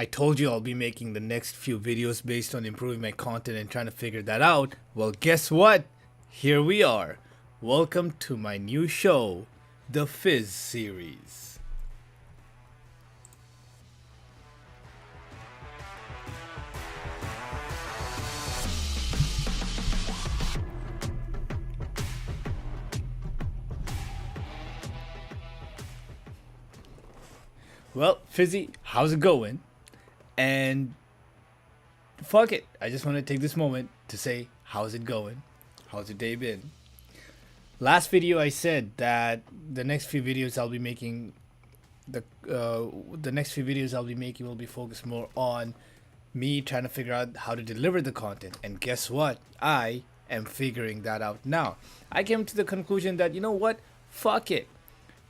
I told you I'll be making the next few videos based on improving my content and trying to figure that out. Well, guess what? Here we are. Welcome to my new show, the Fizz series. Well, Fizzy, how's it going? And fuck it, I just want to take this moment to say, how's it going? How's your day been? Last video I said that the next few videos I'll be making, the next few videos I'll be making will be focused more on me trying to figure out how to deliver the content. And guess what? I am figuring that out now. I came to the conclusion that, you know what? Fuck it.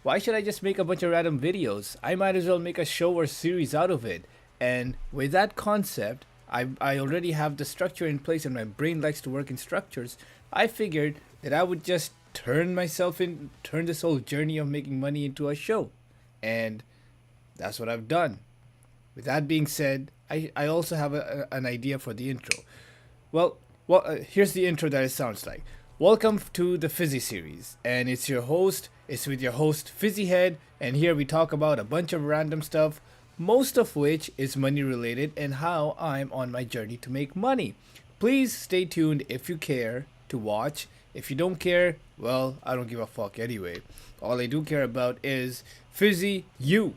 Why should I just make a bunch of random videos? I might as well make a show or series out of it. And with that concept, I already have the structure in place and my brain likes to work in structures. I figured that I would just turn this whole journey of making money into a show. And that's what I've done. With that being said, I also have an idea for the intro. Well, here's the intro that it sounds like. Welcome to the Fizzy series, and it's with your host Fizzyhead, and here we talk about a bunch of random stuff, most of which is money related and how I'm on my journey to make money. Please stay tuned if you care to watch. If you don't care, well, I don't give a fuck anyway. All I do care about is Fizzy in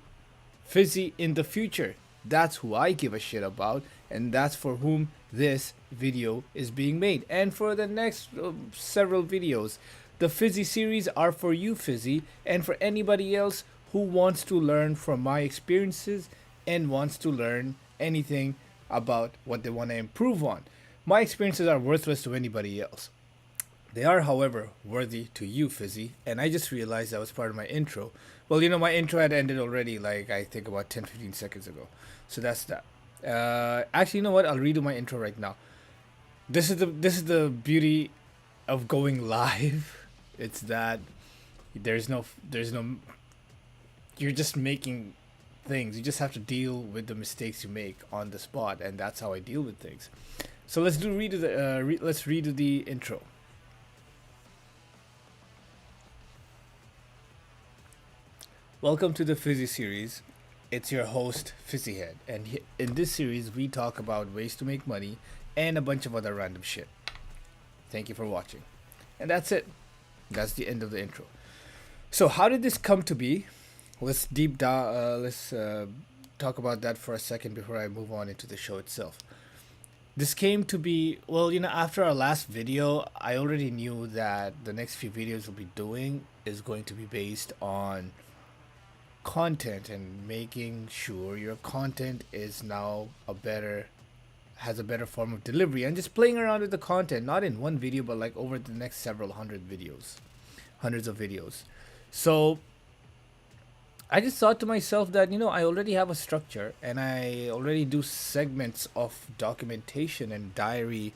the future. That's who I give a shit about, and that's for whom this video is being made. And for the next several videos, the Fizzy series are for you, Fizzy, and for anybody else who wants to learn from my experiences and wants to learn anything about what they want to improve on. My experiences are worthless to anybody else. They are, however, worthy to you, Fizzy, and I just realized that was part of my intro. Well, my intro had ended already, like, I think about 10-15 seconds ago. So that's that. Actually, you know what? I'll redo my intro right now. This is the beauty of going live. It's that there's no you're just making things. You just have to deal with the mistakes you make on the spot, and that's how I deal with things. So let's redo the intro. Welcome to the Fizzy series. It's your host, Fizzyhead, and in this series, we talk about ways to make money and a bunch of other random shit. Thank you for watching. And that's it. That's the end of the intro. So how did this come to be? Let's talk about that for a second before I move on into the show itself. This came to be, well, after our last video, I already knew that the next few videos we'll be doing is going to be based on content and making sure your content is now has a better form of delivery, and just playing around with the content, not in one video but like over the next several hundreds of videos. So I just thought to myself that I already have a structure and I already do segments of documentation and diary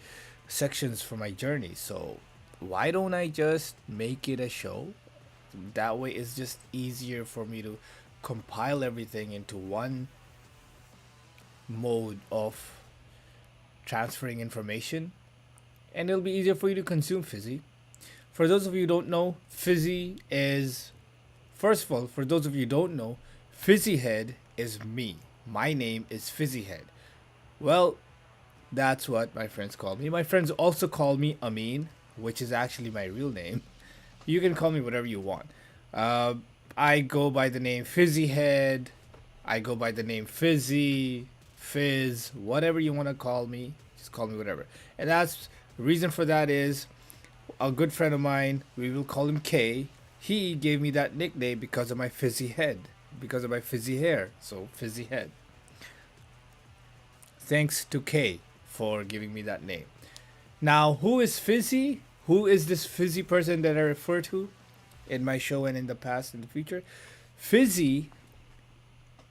sections for my journey, so why don't I just make it a show? That way it's just easier for me to compile everything into one mode of transferring information, and it'll be easier for you to consume Fizzy. For those of you who don't know, Fizzy is, first of all, for those of you who don't know, Fizzyhead is me. My name is Fizzyhead. Well, that's what my friends call me. My friends also call me Amin, which is actually my real name. You can call me whatever you want. I go by the name Fizzyhead. I go by the name Fizzy, Fizz, whatever you want to call me. Just call me whatever. And that's the reason for that is a good friend of mine, we will call him K. He gave me that nickname because of my fizzy head, because of my fizzy hair. So Fizzyhead. Thanks to K for giving me that name. Now, who is Fizzy? Who is this Fizzy person that I refer to in my show and in the past and the future? Fizzy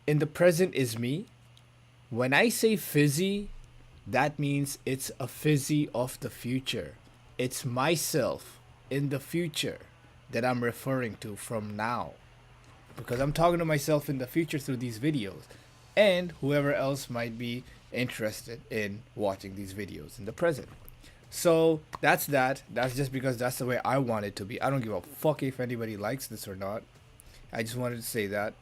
in the present is me. When I say Fizzy, that means it's a Fizzy of the future. It's myself in the future that I'm referring to from now. Because I'm talking to myself in the future through these videos. and whoever else might be interested in watching these videos in the present. So that's that. That's just because that's the way I want it to be. I don't give a fuck if anybody likes this or not. I just wanted to say that.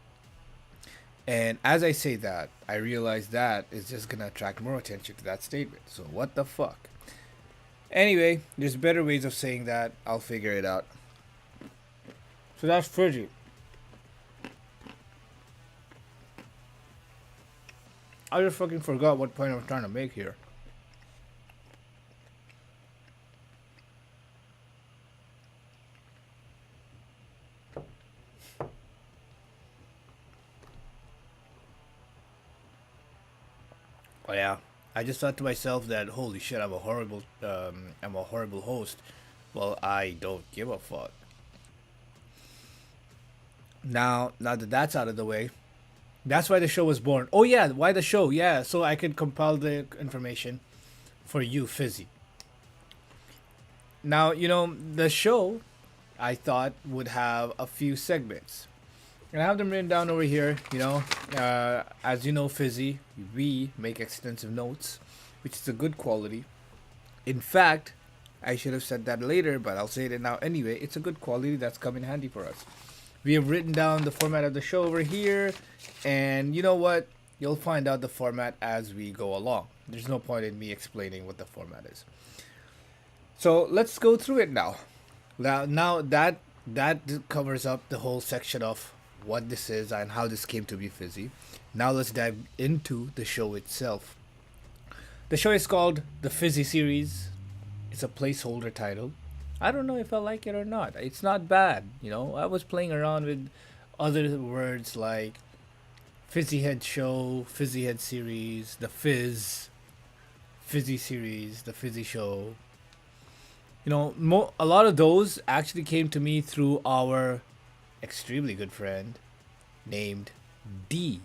And as I say that, I realize that is just gonna attract more attention to that statement. So what the fuck? Anyway, there's better ways of saying that. I'll figure it out. So that's Fizzy. I just fucking forgot what point I was trying to make here. Oh yeah, I just thought to myself that holy shit, I'm a horrible host. Well, I don't give a fuck. Now that that's out of the way, that's why the show was born. Oh yeah, why the show? Yeah, so I could compile the information for you, Fizzy. Now you know the show. I thought would have a few segments. And I have them written down over here. As you know, Fizzy, we make extensive notes, which is a good quality. In fact, I should have said that later, but I'll say it now anyway. It's a good quality that's come in handy for us. We have written down the format of the show over here, and you know what? You'll find out the format as we go along. There's no point in me explaining what the format is. So let's go through it now. Now that covers up the whole section of what this is and how this came to be Fizzy. Now let's dive into the show itself. The show is called the Fizzy series. It's a placeholder title. I don't know if I like it or not. It's not bad, I was playing around with other words like Fizzyhead show, Fizzyhead series, the Fizz, Fizzy series, the Fizzy show. A lot of those actually came to me through our extremely good friend named D.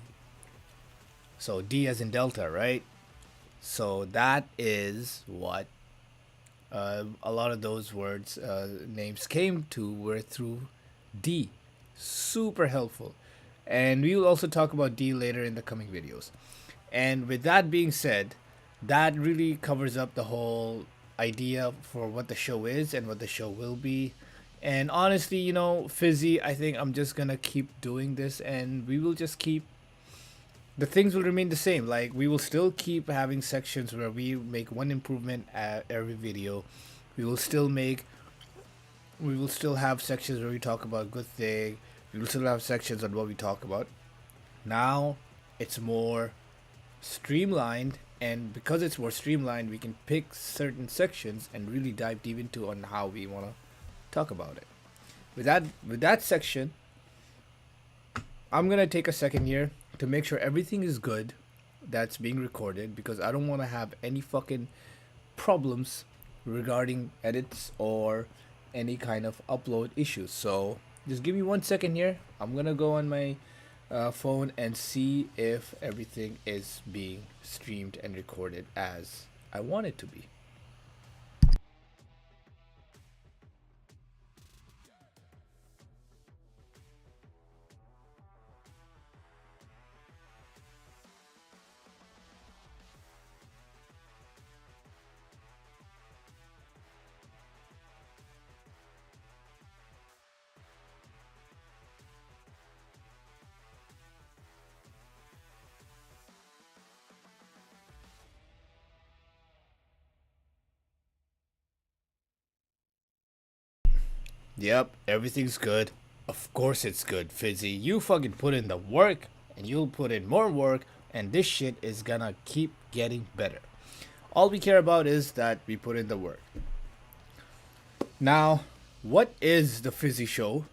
So D as in Delta, right? So that is what a lot of those words names came to were through D. Super helpful. And we will also talk about D later in the coming videos. And with that being said, that really covers up the whole idea for what the show is and what the show will be. And honestly, Fizzy, I think I'm just gonna keep doing this, and we will just keep the things will remain the same. Like we will still keep having sections where we make one improvement at every video. We will still have sections where we talk about good thing. We will still have sections on what we talk about. Now it's more streamlined, and because it's more streamlined, we can pick certain sections and really dive deep into on how we want to talk about it. With that section, I'm gonna take a second here to make sure everything is good that's being recorded, because I don't want to have any fucking problems regarding edits or any kind of upload issues. So just give me 1 second here. I'm gonna go on my phone and see if everything is being streamed and recorded as I want it to be. Yep, everything's good. Of course it's good, Fizzy. You fucking put in the work, and you'll put in more work, and this shit is gonna keep getting better. All we care about is that we put in the work. Now, what is the Fizzy show?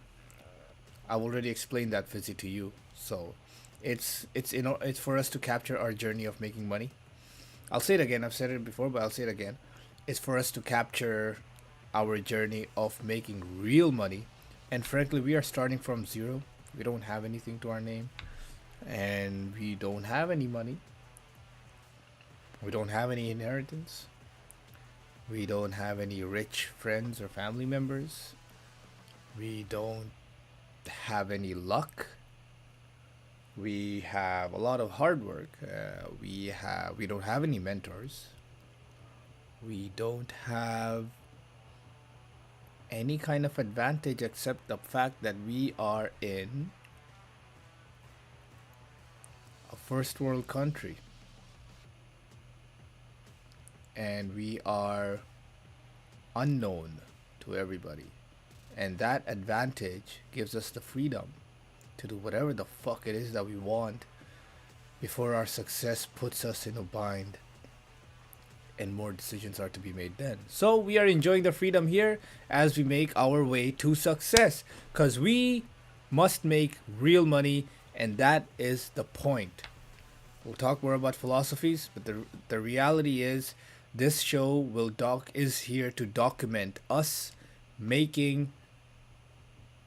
I've already explained that, Fizzy, to you. So, it's for us to capture our journey of making money. I'll say it again. I've said it before, but I'll say it again. It's for us to capture our journey of making real money. And frankly, we are starting from zero. We don't have anything to our name, and we don't have any money. We don't have any inheritance. We don't have any rich friends or family members. We don't have any luck. We have a lot of hard work. We don't have any mentors. We don't have any kind of advantage except the fact that we are in a first world country and we are unknown to everybody. And that advantage gives us the freedom to do whatever the fuck it is that we want before our success puts us in a bind and more decisions are to be made then. So we are enjoying the freedom here as we make our way to success because we must make real money, and that is the point. We'll talk more about philosophies, but the reality is this show is here to document us making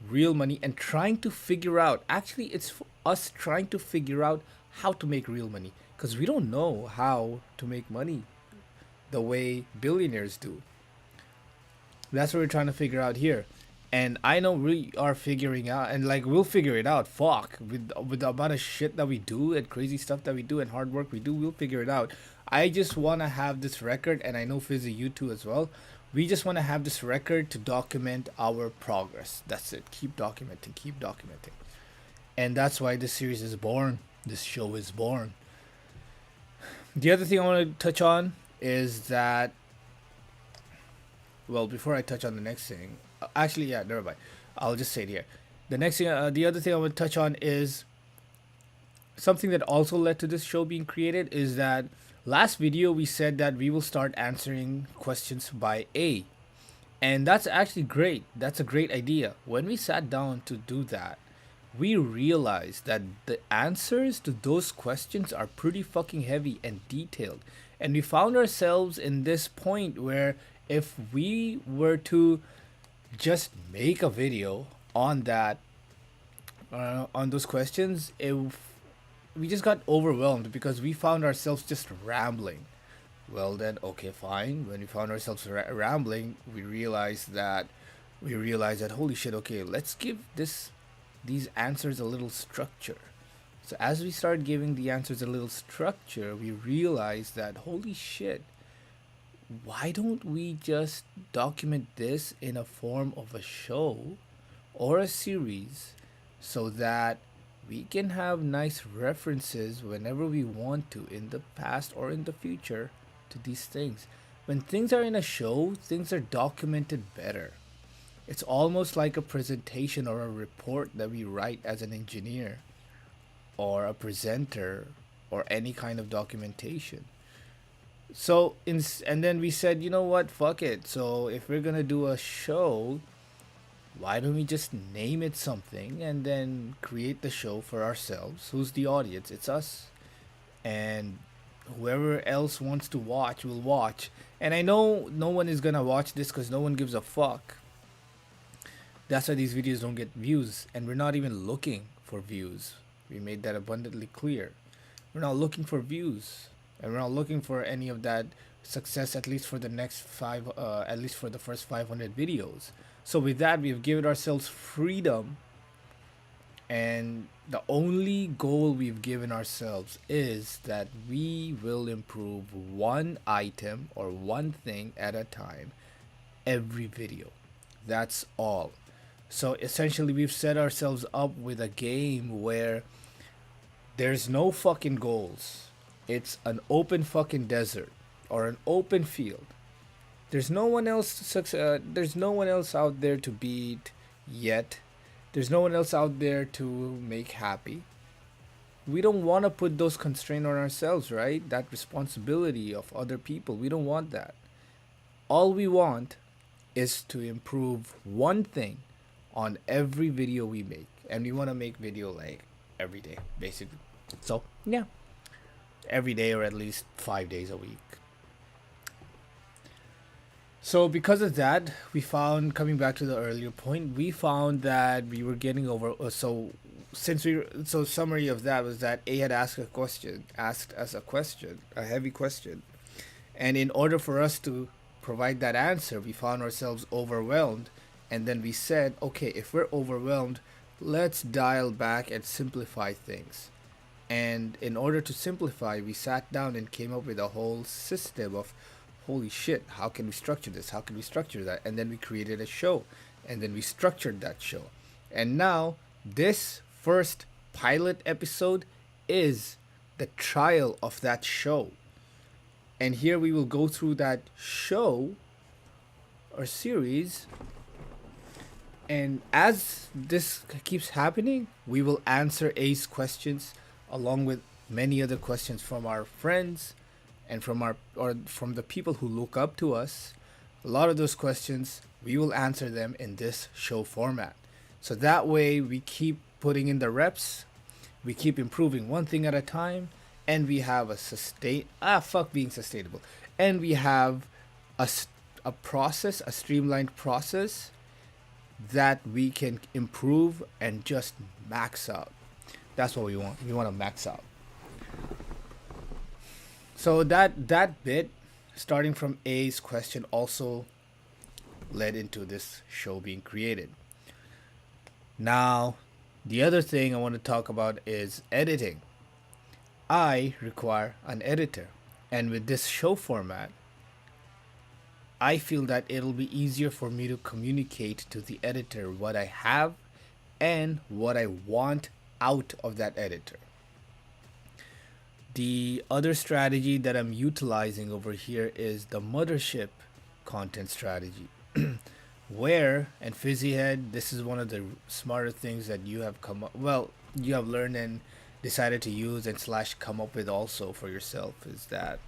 real money and trying to figure out, actually it's us trying to figure out how to make real money because we don't know how to make money the way billionaires do. That's what we're trying to figure out here. And I know we are figuring out, and like we'll figure it out. Fuck, with the amount of shit that we do and crazy stuff that we do and hard work we do, we'll figure it out. I just want to have this record, and I know Fizzy, you too as well. We just want to have this record to document our progress. That's it. Keep documenting, keep documenting. And that's why this series is born. This show is born. The other thing I want to touch on is that, well, before I touch on the next thing, actually, yeah, never mind. I'll just say it here. The next thing, the other thing I want to touch on is something that also led to this show being created is that last video we said that we will start answering questions by A. And that's actually great. That's a great idea. When we sat down to do that, we realized that the answers to those questions are pretty fucking heavy and detailed. And we found ourselves in this point where if we were to just make a video on that, on those questions, we just got overwhelmed because we found ourselves just rambling. Well then, okay, fine. When we found ourselves rambling, we realized that holy shit, okay, let's give these answers a little structure. So as we started giving the answers a little structure, we realized that holy shit, why don't we just document this in a form of a show or a series so that we can have nice references whenever we want to in the past or in the future to these things. When things are in a show, things are documented better. It's almost like a presentation or a report that we write as an engineer or a presenter or any kind of documentation. So, and then we said, you know what, fuck it. So, if we're gonna do a show, why don't we just name it something and then create the show for ourselves? Who's the audience? It's us. And whoever else wants to watch will watch. And I know no one is gonna watch this because no one gives a fuck. That's why these videos don't get views. And we're not even looking for views. We made that abundantly clear. We're not looking for views. And we're not looking for any of that success, at least for the at least for the first 500 videos. So with that, we've given ourselves freedom. And the only goal we've given ourselves is that we will improve one item or one thing at a time every video. That's all. So essentially, we've set ourselves up with a game where there's no fucking goals. It's an open fucking desert or an open field. There's no one else there's no one else out there to beat yet. There's no one else out there to make happy. We don't want to put those constraints on ourselves, right? That responsibility of other people. We don't want that. All we want is to improve one thing on every video we make. And we want to make video like every day, basically. So, yeah. Every day or at least 5 days a week. So because of that, we found, coming back to the earlier point, we found that we were getting over. So summary of that was that A had asked us a question, a heavy question, and in order for us to provide that answer, we found ourselves overwhelmed, and then we said, okay, if we're overwhelmed, let's dial back and simplify things. And in order to simplify, we sat down and came up with a whole system of, holy shit, how can we structure this? How can we structure that? And then we created a show. And then we structured that show. And now, this first pilot episode is the trial of that show. And here we will go through that show or series. And as this keeps happening, we will answer A's questions along with many other questions from our friends and from the people who look up to us. A lot of those questions we will answer them in this show format. So that way we keep putting in the reps, we keep improving one thing at a time, and we have a being sustainable. And we have a process, a streamlined process that we can improve and just max out. That's what we want. We want to max out. So that bit, starting from A's question, also led into this show being created. Now, the other thing I want to talk about is editing. I require an editor, and with this show format, I feel that it'll be easier for me to communicate to the editor what I have and what I want out of that editor. The other strategy that I'm utilizing over here is the mothership content strategy. Where, and Fizzyhead, this is one of the smarter things that you have you have learned and decided to use and slash come up with also for yourself, is that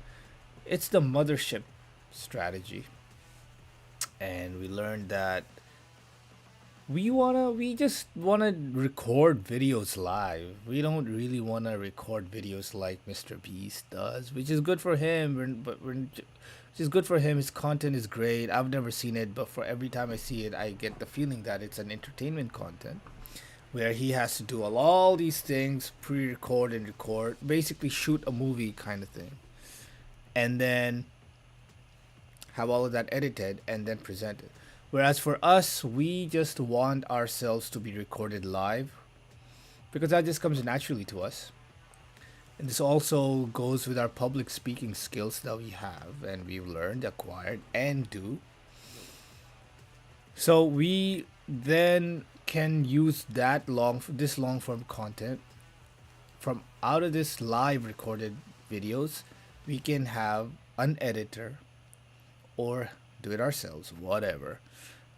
it's the mothership strategy. And we learned that we just wanna record videos live. We don't really wanna record videos like Mr. Beast does, which is good for him. Which is good for him. His content is great. I've never seen it, but for every time I see it, I get the feeling that it's an entertainment content, where he has to do all these things, pre-record and record, basically shoot a movie kind of thing, and then have all of that edited and then presented. Whereas for us, we just want ourselves to be recorded live because that just comes naturally to us. And this also goes with our public speaking skills that we have and we've learned, acquired, and do. So we then can use this long form content from out of this live recorded videos. We can have an editor or do it ourselves, whatever.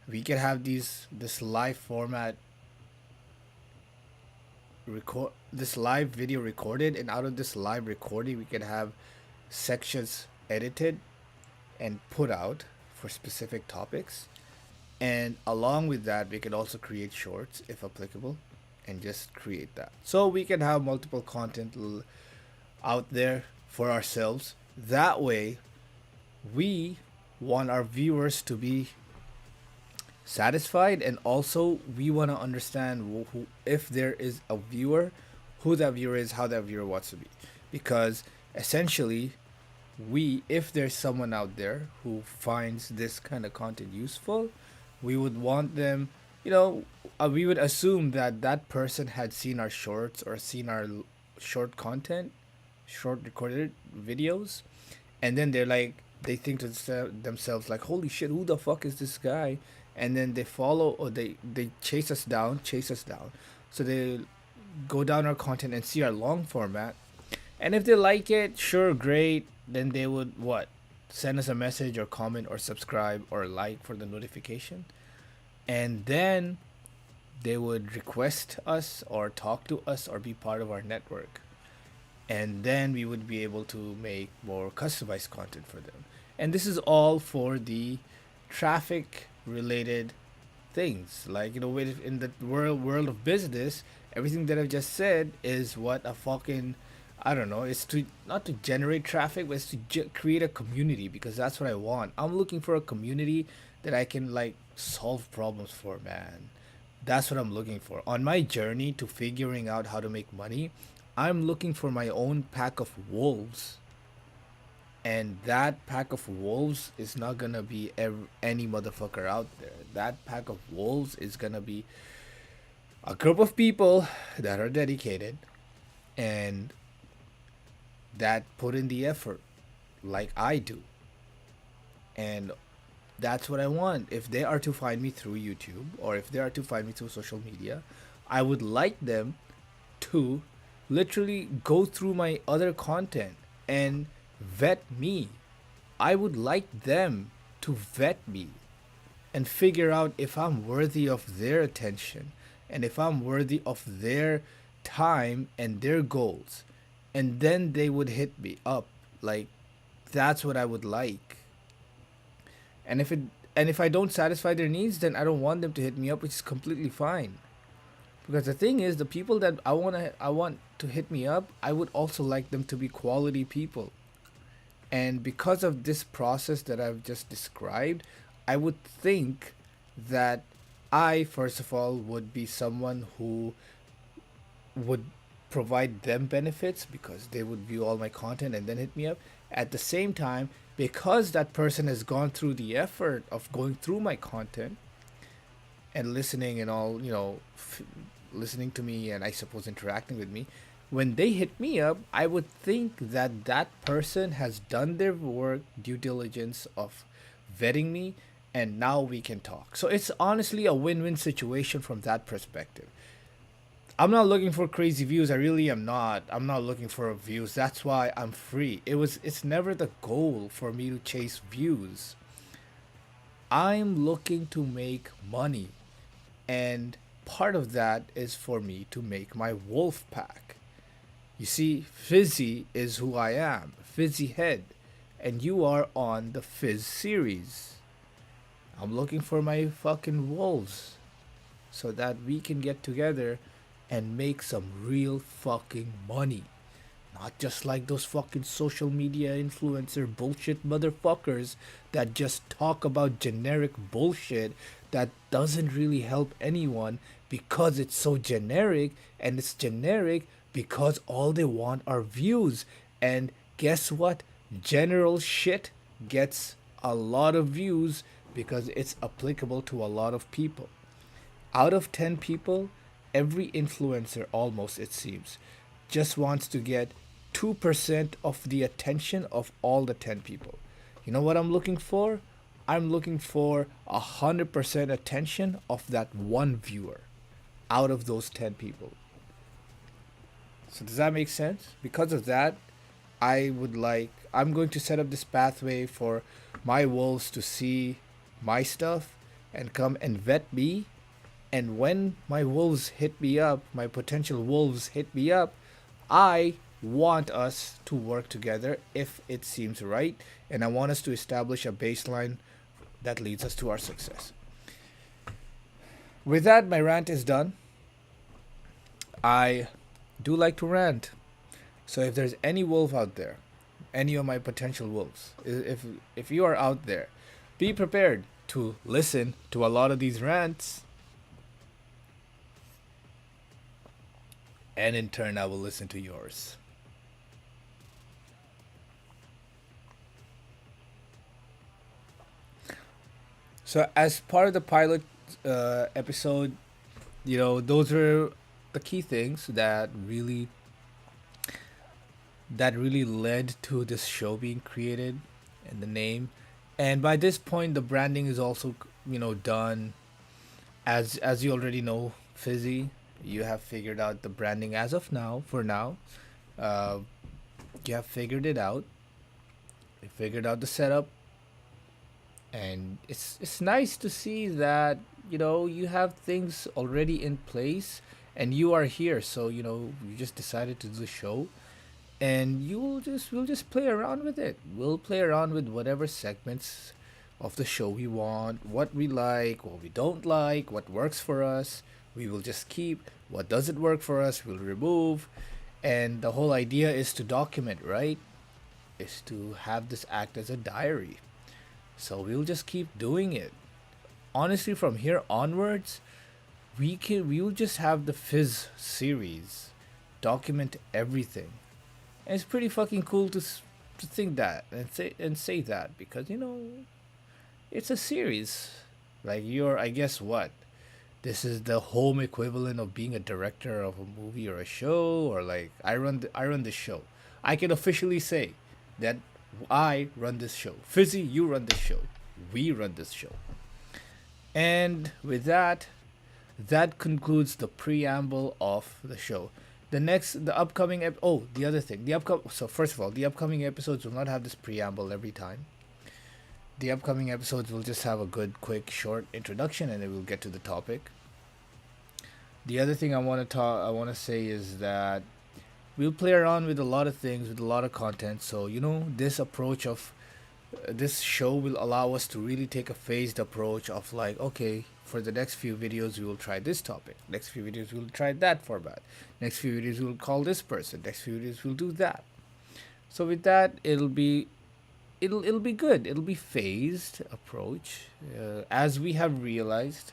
We can have this live format record this live video recorded, and out of this live recording we can have sections edited and put out for specific topics. And along with that, we can also create shorts if applicable and just create that. So we can have multiple content out there for ourselves. That way, we want our viewers to be satisfied, and also we want to understand if there is a viewer, who that viewer is, how that viewer wants to be. Because essentially, if there's someone out there who finds this kind of content useful, we would want them, we would assume that that person had seen our shorts or seen our short content, short recorded videos, and then they think to themselves like, holy shit, who the fuck is this guy? And then they follow, or they chase us down. So they go down our content and see our long format. And if they like it, sure, great. Then they would send us a message or comment or subscribe or like for the notification. And then they would request us or talk to us or be part of our network. And then we would be able to make more customized content for them. And this is all for the traffic related things. Like, in the world of business, everything that I've just said is what a fucking, I don't know, it's to not to generate traffic, but it's to create a community, because that's what I want. I'm looking for a community that I can solve problems for, man. That's what I'm looking for. On my journey to figuring out how to make money, I'm looking for my own pack of wolves. And that pack of wolves is not gonna be any motherfucker out there. That pack of wolves is gonna be a group of people that are dedicated, and that put in the effort like I do. And that's what I want. If they are to find me through YouTube or if they are to find me through social media, I would like them to literally go through my other content and vet me. I would like them to vet me and figure out if I'm worthy of their attention and if I'm worthy of their time and their goals. And then they would hit me up. Like, that's what I would like. And if I don't satisfy their needs, then I don't want them to hit me up, which is completely fine. Because the thing is, the people that I want to hit me up, I would also like them to be quality people. And because of this process that I've just described, I would think that I, first of all, would be someone who would provide them benefits because they would view all my content and then hit me up. At the same time, because that person has gone through the effort of going through my content and listening and all, listening to me and I suppose interacting with me, when they hit me up, I would think that that person has done their work, due diligence of vetting me, and now we can talk. So it's honestly a win win situation from that perspective. I'm not looking for crazy views. I really am not. I'm not looking for views. That's why I'm free. It's never the goal for me to chase views. I'm looking to make money. And part of that is for me to make my wolf pack. You see, Fizzy is who I am, Fizzyhead, and you are on the Fizz series. I'm looking for my fucking wolves so that we can get together and make some real fucking money. Not just like those fucking social media influencer bullshit motherfuckers that just talk about generic bullshit that doesn't really help anyone because it's so generic, and it's generic because all they want are views. And guess what? General shit gets a lot of views because it's applicable to a lot of people. Out of 10 people, every influencer, almost it seems, just wants to get 2% of the attention of all the 10 people. You know what I'm looking for? I'm looking for 100% attention of that one viewer out of those 10 people. So does that make sense? Because of that, I'm going to set up this pathway for my wolves to see my stuff and come and vet me. And when my wolves hit me up, my potential wolves hit me up, I want us to work together if it seems right. And I want us to establish a baseline that leads us to our success. With that, my rant is done. I do like to rant. So if there's any wolf out there, any of my potential wolves, if you are out there, be prepared to listen to a lot of these rants. And in turn, I will listen to yours. So, as part of the pilot episode, those are the key things that really led to this show being created and the name. And by this point, the branding is also, done. As you already know, Fizzy, you have figured out the branding as of now. For now, uh, you have figured it out. You figured out the setup, and it's nice to see that you have things already in place, and you are here. So you just decided to do the show, and we'll just play around with it. We'll play around with whatever segments of the show we want, what we like, what we don't like, what works for us. We will just keep. What doesn't work for us, we'll remove. And the whole idea is to document, right? Is to have this act as a diary. So we'll just keep doing it. Honestly, from here onwards, we'll just have the Fizz series, document everything. And it's pretty fucking cool to think that and say that because it's a series. Like I guess what? This is the home equivalent of being a director of a movie or a show, or like I run this show. I can officially say that I run this show. Fizzy, you run this show. We run this show. And with that, that concludes the preamble of the show. The upcoming, the other thing, so first of all, the upcoming episodes will not have this preamble every time. The upcoming episodes will just have a good, quick, short introduction, and then we'll get to the topic. The other thing I want to say is that we'll play around with a lot of things, with a lot of content. So this approach of this show will allow us to really take a phased approach of like, okay, for the next few videos we will try this topic, next few videos we'll try that format, next few videos we'll call this person, next few videos we'll do that. So with that, it'll be good. It'll be phased approach, as we have realized.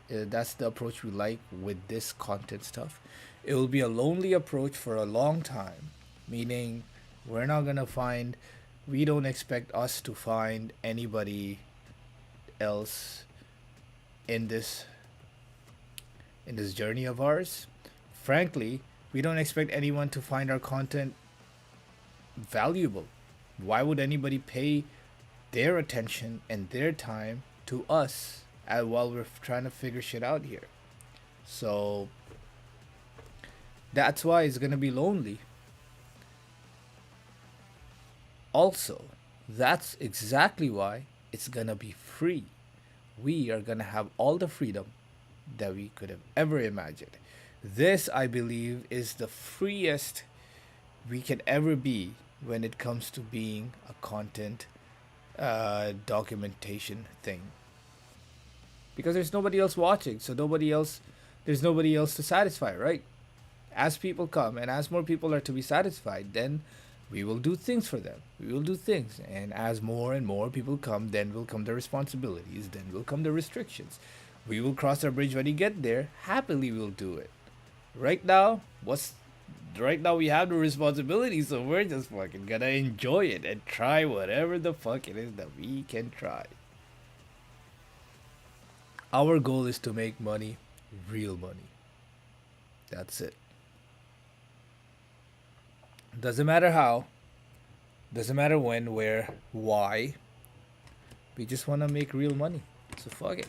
That's the approach we like with this content stuff. It will be a lonely approach for a long time, meaning we're not gonna find. We don't expect us to find anybody else in this journey of ours. Frankly, we don't expect anyone to find our content valuable. Why would anybody pay their attention and their time to us while we're trying to figure shit out here? So that's why it's gonna be lonely. Also, that's exactly why it's gonna be free. We are gonna have all the freedom that we could have ever imagined. This, I believe, is the freest we can ever be when it comes to being a content documentation thing. Because there's nobody else watching, so there's nobody else to satisfy, right? As people come and as more people are to be satisfied, then we will do things for them. We will do things. And as more and more people come, then will come the responsibilities, then will come the restrictions. We will cross our bridge when we get there. Happily we'll do it. Right now, we have the responsibility, so we're just fucking gonna enjoy it and try whatever the fuck it is that we can try. Our goal is to make money, real money. That's it. Doesn't matter how, doesn't matter when, where, why. We just want to make real money. So fuck it.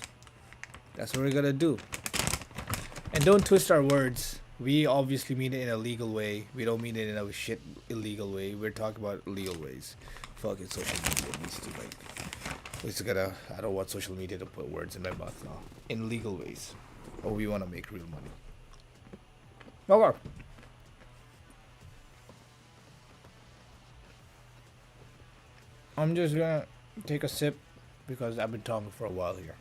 That's what we're gonna do. And don't twist our words. We obviously mean it in a legal way. We don't mean it in a shit illegal way. We're talking about legal ways. Fuck it, social media needs to like. I don't want social media to put words in my mouth now. In legal ways. But we want to make real money. Okay. I'm just gonna take a sip because I've been talking for a while here.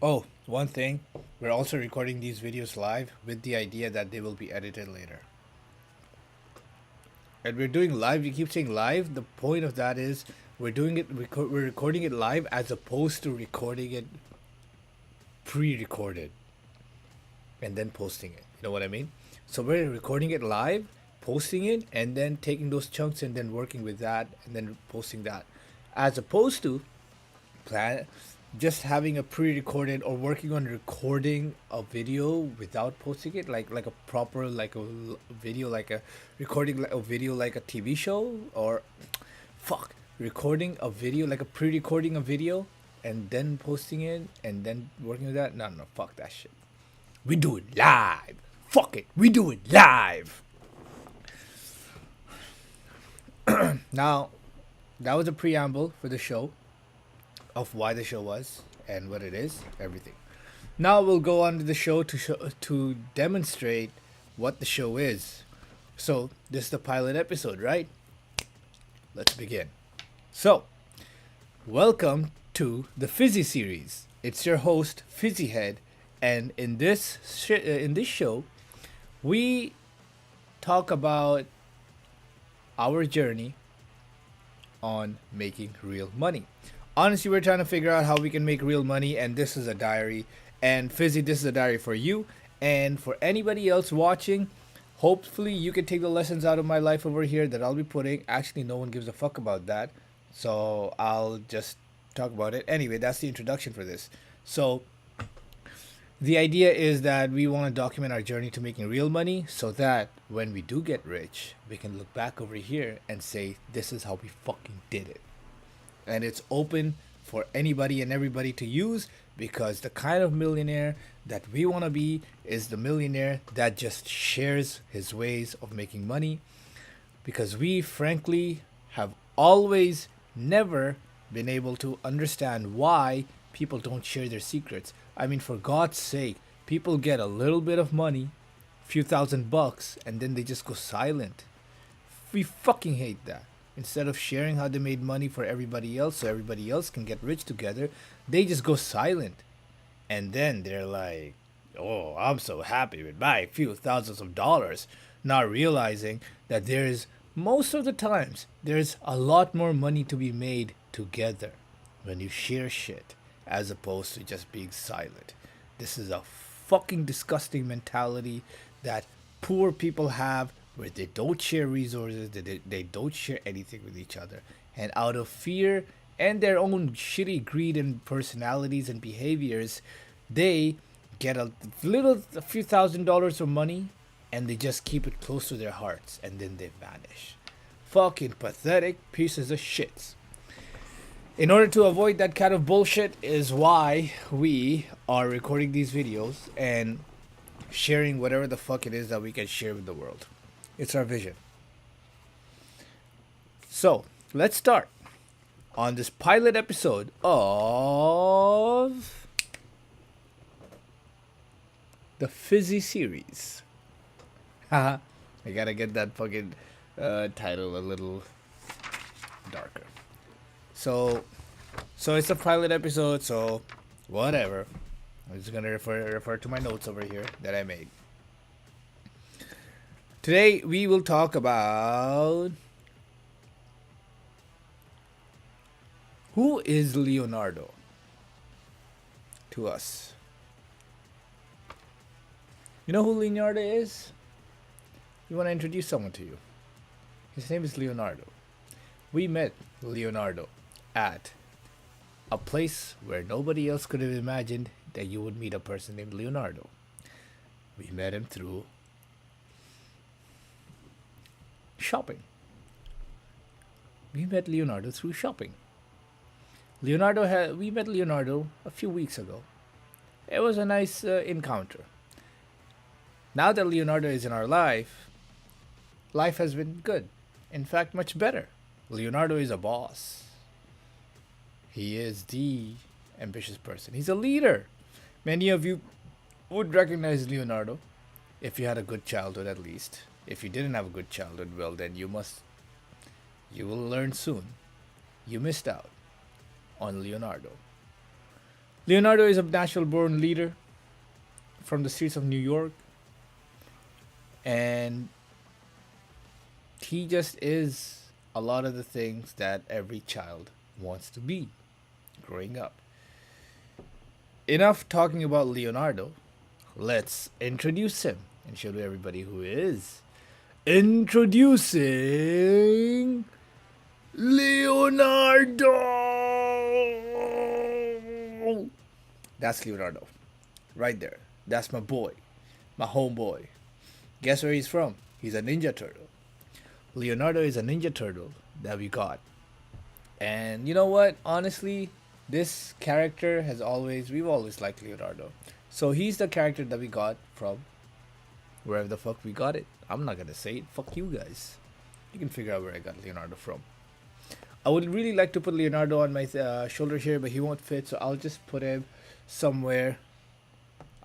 Oh, one thing. We're also recording these videos live with the idea that they will be edited later. And we're doing live. You keep saying live. The point of that is we're recording it live as opposed to recording it pre-recorded and then posting it. You know what I mean? So we're recording it live, posting it, and then taking those chunks and then working with that and then posting that, as opposed to just having a pre-recorded or working on recording a video without posting it, like a proper video, like a recording a video like a TV show, or recording a video like a pre-recording a video and then posting it and then working with that. No, fuck that shit. We do it live. Fuck it, we do it live. Now, that was a preamble for the show, of why the show was and what it is, everything. Now we'll go on to the show to demonstrate what the show is. So this is the pilot episode, right? Let's begin. So, welcome to the Fizzy series. It's your host Fizzyhead, and in this show, we talk about our journey on making real money. Honestly, we're trying to figure out how we can make real money, and this is a diary. And Fizzy, this is a diary for you and for anybody else watching. Hopefully, you can take the lessons out of my life over here that I'll be putting. Actually, no one gives a fuck about that, so I'll just talk about it. Anyway, that's the introduction for this. So, the idea is that we want to document our journey to making real money so that when we do get rich, we can look back over here and say, this is how we fucking did it. And it's open for anybody and everybody to use, because the kind of millionaire that we want to be is the millionaire that just shares his ways of making money, because we frankly have always never been able to understand why people don't share their secrets. I mean, for God's sake, people get a little bit of money, few $1,000, and then they just go silent. We fucking hate that. Instead of sharing how they made money for everybody else so everybody else can get rich together, they just go silent. And then they're like, oh, I'm so happy with my few thousands of dollars. Not realizing that there's, most of the times, there's a lot more money to be made together when you share shit as opposed to just being silent. This is a fucking disgusting mentality that poor people have, where they don't share resources, they don't share anything with each other. And out of fear and their own shitty greed and personalities and behaviors, they get a few $1,000s of money, and they just keep it close to their hearts, and then they vanish. Fucking pathetic pieces of shits. In order to avoid that kind of bullshit is why we are recording these videos and sharing whatever the fuck it is that we can share with the world. It's our vision. So, let's start on this pilot episode of the Fizzy series. Haha, I gotta get that fucking title a little darker. So it's a pilot episode, so whatever. I'm just gonna refer to my notes over here that I made. Today we will talk about who is Leonardo to us. You know who Leonardo is? We want to introduce someone to you. His name is Leonardo. We met Leonardo at a place where nobody else could have imagined that you would meet a person named Leonardo. We met him through shopping. We met Leonardo through shopping. We met Leonardo a few weeks ago. It was a nice encounter. Now that Leonardo is in our life has been good. In fact, much better. Leonardo is a boss. He is the ambitious person. He's a leader. Many of you would recognize Leonardo if you had a good childhood, at least. If you didn't have a good childhood, well, then you will learn soon. You missed out on Leonardo. Leonardo is a natural born leader from the streets of New York. And he just is a lot of the things that every child wants to be growing up. Enough talking about Leonardo. Let's introduce him and show everybody who he is. Introducing Leonardo. That's Leonardo. Right there. That's my boy. My homeboy. Guess where he's from? He's a Ninja Turtle. Leonardo is a Ninja Turtle that we got. And you know what? Honestly, this character we've always liked Leonardo. So he's the character that we got from wherever the fuck we got it. I'm not gonna say it. Fuck you guys. You can figure out where I got Leonardo from. I would really like to put Leonardo on my shoulder here, but he won't fit, so I'll just put him somewhere.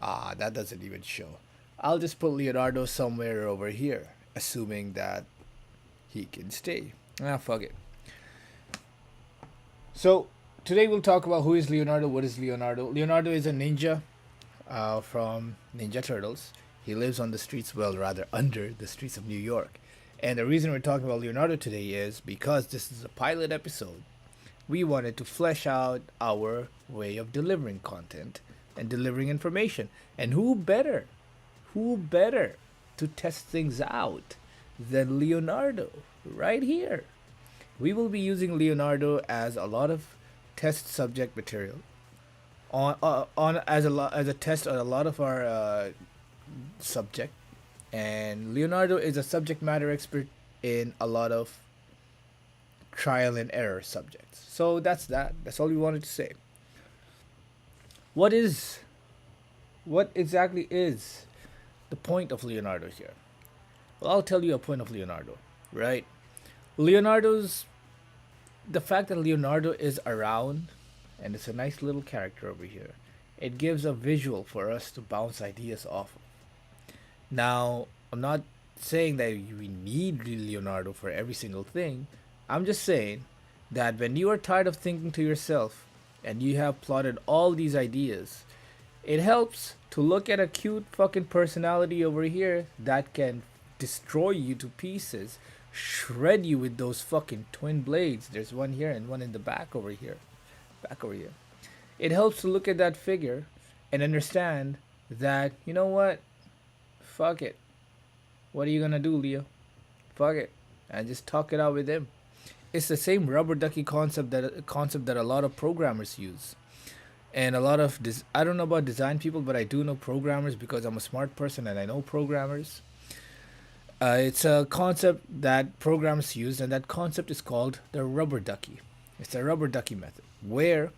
That doesn't even show. I'll just put Leonardo somewhere over here, assuming that he can stay. Fuck it. So, today we'll talk about who is Leonardo, what is Leonardo. Leonardo is a ninja from Ninja Turtles. He lives on the streets, well, rather under the streets of New York. And the reason we're talking about Leonardo today is because this is a pilot episode. we wanted to flesh out our way of delivering content and delivering information. And who better to test things out than Leonardo right here? We will be using Leonardo as a lot of test subject material on as a test on a lot of our subject, and Leonardo is a subject matter expert in a lot of trial and error subjects. So that's that. That's all we wanted to say. What is what exactly is the point of Leonardo here? Well, I'll tell you a point of Leonardo, right? Leonardo's the fact that Leonardo is around and it's a nice little character over here. It gives a visual for us to bounce ideas off of. Now, I'm not saying that we need Leonardo for every single thing. I'm just saying that when you are tired of thinking to yourself and you have plotted all these ideas, it helps to look at a cute fucking personality over here that can destroy you to pieces, shred you with those fucking twin blades. There's one here and one in the back over here. Back over here. It helps to look at that figure and understand that, you know what? Fuck it. What are you gonna do, Leo? Fuck it. And just talk it out with him. It's the same rubber ducky concept that a lot of programmers use. And a lot of I don't know about design people, but I do know programmers because I'm a smart person and I know programmers. It's a concept that programmers use, and that concept is called the rubber ducky. It's the rubber ducky method, where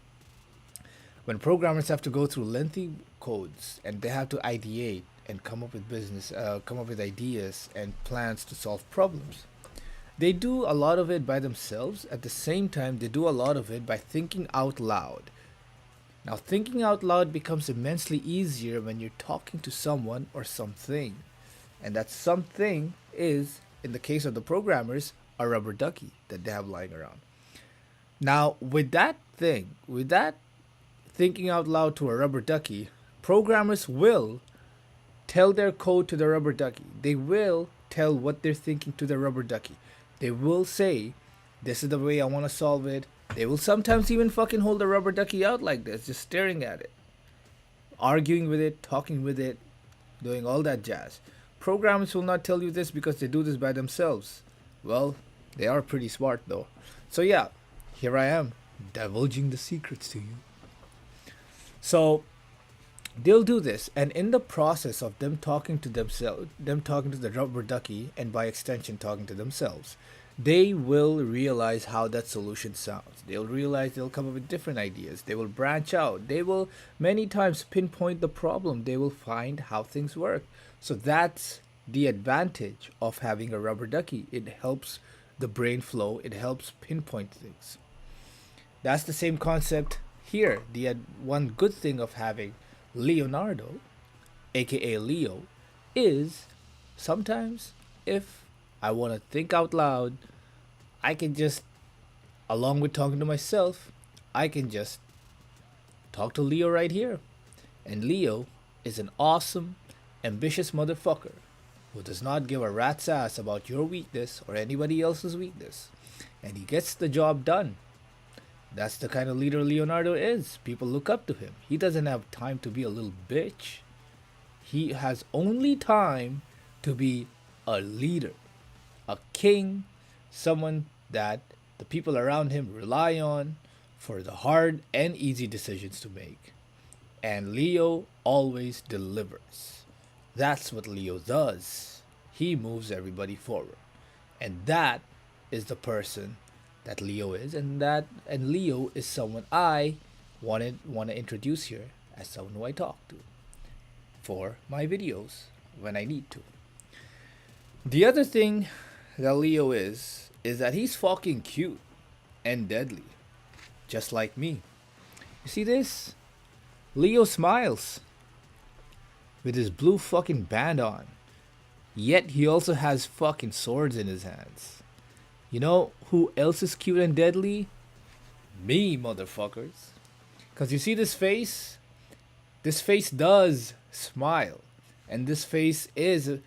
when programmers have to go through lengthy codes and they have to ideate and come up with ideas and plans to solve problems. They do a lot of it by themselves. At the same time, they do a lot of it by thinking out loud. Now, thinking out loud becomes immensely easier when you're talking to someone or something. And that something is, in the case of the programmers, a rubber ducky that they have lying around. Now, with that thinking out loud to a rubber ducky, programmers will tell their code to the rubber ducky. They will tell what they're thinking to the rubber ducky. They will say, this is the way I want to solve it. They will sometimes even fucking hold the rubber ducky out like this, just staring at it, arguing with it, talking with it, doing all that jazz. Programmers will not tell you this because they do this by themselves. Well, they are pretty smart though. So yeah, here I am, divulging the secrets to you. So they'll do this, and in the process of them talking to themselves, them talking to the rubber ducky, and by extension talking to themselves, they will realize how that solution sounds. They'll realize they'll come up with different ideas. They will branch out. They will many times pinpoint the problem. They will find how things work. So that's the advantage of having a rubber ducky. It helps the brain flow. It helps pinpoint things. That's the same concept here. The one good thing of having Leonardo, aka Leo, is sometimes if I want to think out loud, I can just, along with talking to myself, I can just talk to Leo right here. And Leo is an awesome, ambitious motherfucker who does not give a rat's ass about your weakness or anybody else's weakness. And he gets the job done. That's the kind of leader Leonardo is. People look up to him. He doesn't have time to be a little bitch. He has only time to be a leader, a king, someone that the people around him rely on for the hard and easy decisions to make. And Leo always delivers. That's what Leo does. He moves everybody forward. And that is the person that Leo is, and Leo is someone I want to introduce here as someone who I talk to for my videos when I need to. The other thing that Leo is that he's fucking cute and deadly, just like me. You see this? Leo smiles with his blue fucking band on, yet he also has fucking swords in his hands. You know who else is cute and deadly? Me, motherfuckers. Because you see this face? This face does smile. And this face is